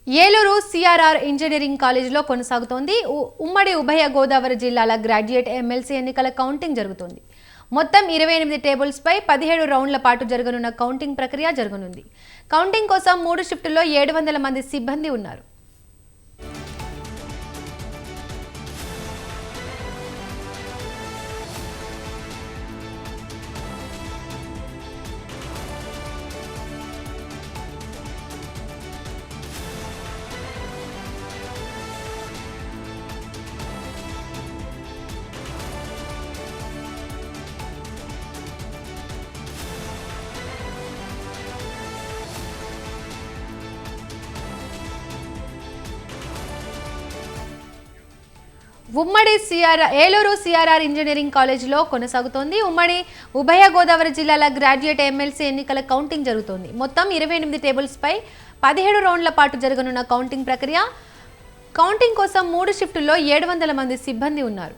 Eluru CRR engineering కాలేజీలో కొనసాగుతోంది. ఉమ్మడి ఉభయ గోదావరి జిల్లాల గ్రాడ్యుయేట్ ఎమ్మెల్సీ ఎన్నికల కౌంటింగ్ జరుగుతోంది. మొత్తం 28 టేబుల్స్పై 17 రౌండ్ల పాటు జరగనున్న కౌంటింగ్ ప్రక్రియ జరగనుంది. కౌంటింగ్ కోసం 3 షిఫ్టుల్లో 700 మంది సిబ్బంది ఉన్నారు. ఉమ్మడి ఏలూరు సిఆర్ఆర్ ఇంజనీరింగ్ కాలేజీలో కొనసాగుతోంది. ఉమ్మడి ఉభయ గోదావరి జిల్లాల గ్రాడ్యుయేట్ ఎమ్మెల్సీ ఎన్నికల కౌంటింగ్ జరుగుతోంది. మొత్తం 28 టేబుల్స్పై 17 రౌండ్ల పాటు జరగనున్న కౌంటింగ్ ప్రక్రియ. కౌంటింగ్ కోసం 3 షిఫ్టుల్లో 700 మంది సిబ్బంది ఉన్నారు.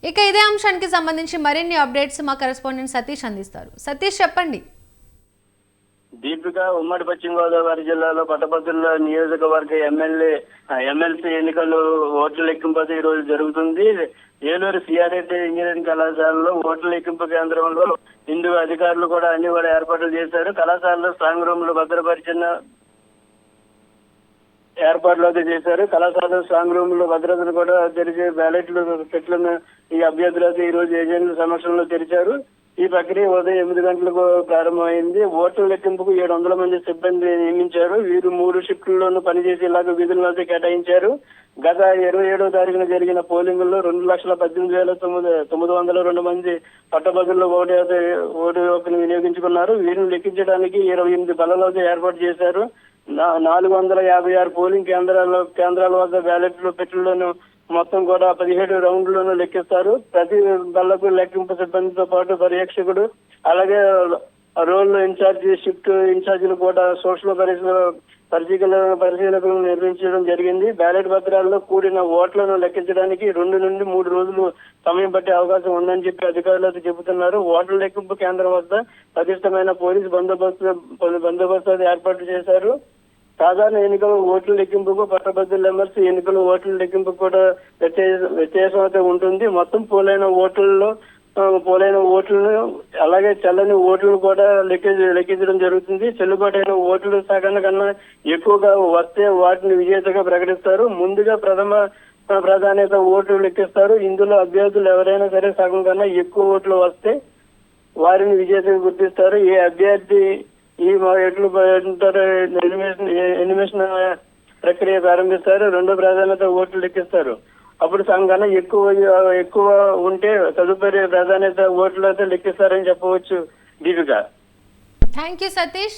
ఇక ఇదే అంశానికి సంబంధించి మరిన్ని అప్డేట్స్ మా కరెస్పాండెంట్ సతీష్ అందిస్తారు. సతీష్, చెప్పండి. దీపిక, ఉమ్మడి పశ్చిమ గోదావరి జిల్లాలో పట్టభద్రుల నియోజకవర్గ ఎమ్మెల్సీ ఎన్నికలు ఓట్ల లెక్కింపు ఈ రోజు జరుగుతుంది. ఏలూరు సిఆర్ఐ ఇంజనీరింగ్ కళాశాలలో ఓట్ల లెక్కింపు కేంద్రంలో ఇందుకు అధికారులు కూడా అన్ని ఏర్పాట్లు చేశారు. కళాశాలలో స్ట్రాంగ్ రూమ్ లు భద్రపరిచిన ఏర్పాట్లు అయితే చేశారు. కళాశాల స్ట్రాంగ్ రూమ్ లో భద్రతను కూడా తెరిచి బ్యాలెట్లు పెట్టిన ఈ అభ్యర్థులైతే ఈ రోజు ఏజెంట్ల సమక్షంలో తెరిచారు. ఈ ప్రక్రియ ఉదయం 8 గంటలకు ప్రారంభమైంది. ఓట్ల లెక్కింపుకు 700 మంది సిబ్బంది నియమించారు. వీరు 3 షిఫ్టుల్లోనూ పనిచేసి ఇలాగ విధులను కేటాయించారు. గత 27వ తారీఖున జరిగిన పోలింగ్ లో 2,18,902 మంది పట్టభద్రులు ఓటు హక్కును వినియోగించుకున్నారు. వీరిని లెక్కించడానికి 28 బల్లలు ఏర్పాటు చేశారు. 456 పోలింగ్ కేంద్రాల వద్ద బ్యాలెట్లు పెట్టెలను మొత్తం కూడా 17 రౌండ్లను లెక్కిస్తారు. ప్రతి బల్లకు లెక్కింపు సిబ్బందితో పాటు పర్యవేక్షకుడు, అలాగే రోల్ ఇన్ఛార్జి, షిఫ్ట్ ఇన్ఛార్జీలు కూడా సోషల్ పరిశీలకులను నిర్వహించడం జరిగింది. బ్యాలెట్ పత్రాల్లో కూడిన ఓట్లను లెక్కించడానికి 2 నుండి 3 రోజులు సమయం పట్టే అవకాశం ఉందని చెప్పి అధికారులు చెబుతున్నారు. ఓట్ల లెక్కింపు కేంద్రం వద్ద పటిష్టమైన పోలీసు బందోబస్తు ఏర్పాటు చేశారు. సాధారణ ఎన్నికల ఓట్ల లెక్కింపుకు పట్టభద్రుల ఎమ్మెల్సీ ఎన్నికల ఓట్ల లెక్కింపుకు కూడా వ్యత్యాసం అయితే ఉంటుంది. మొత్తం పోలైన ఓట్లను అలాగే చెల్లని ఓట్లను కూడా లెక్కించడం జరుగుతుంది. చెల్లుబాటైన ఓట్ల సగం కన్నా ఎక్కువగా వస్తే వాటిని విజేతగా ప్రకటిస్తారు. ముందుగా ప్రథమ ప్రాధాన్యత ఓట్లు లెక్కిస్తారు. ఇందులో అభ్యర్థులు ఎవరైనా సరే సగం కన్నా ఎక్కువ ఓట్లు వస్తే వారిని విజేతగా గుర్తిస్తారు. ఏ అభ్యర్థి ఈ ఎనిమేషన్ ప్రక్రియ ప్రారంభిస్తారు. 2వ ప్రాధాన్యత ఓట్లు లెక్కిస్తారు. అప్పుడు సగం కన్నా ఎక్కువ ఉంటే తదుపరి ప్రాధాన్యత ఓట్లు అయితే లెక్కిస్తారని చెప్పవచ్చు. Deepika, thank you Satish.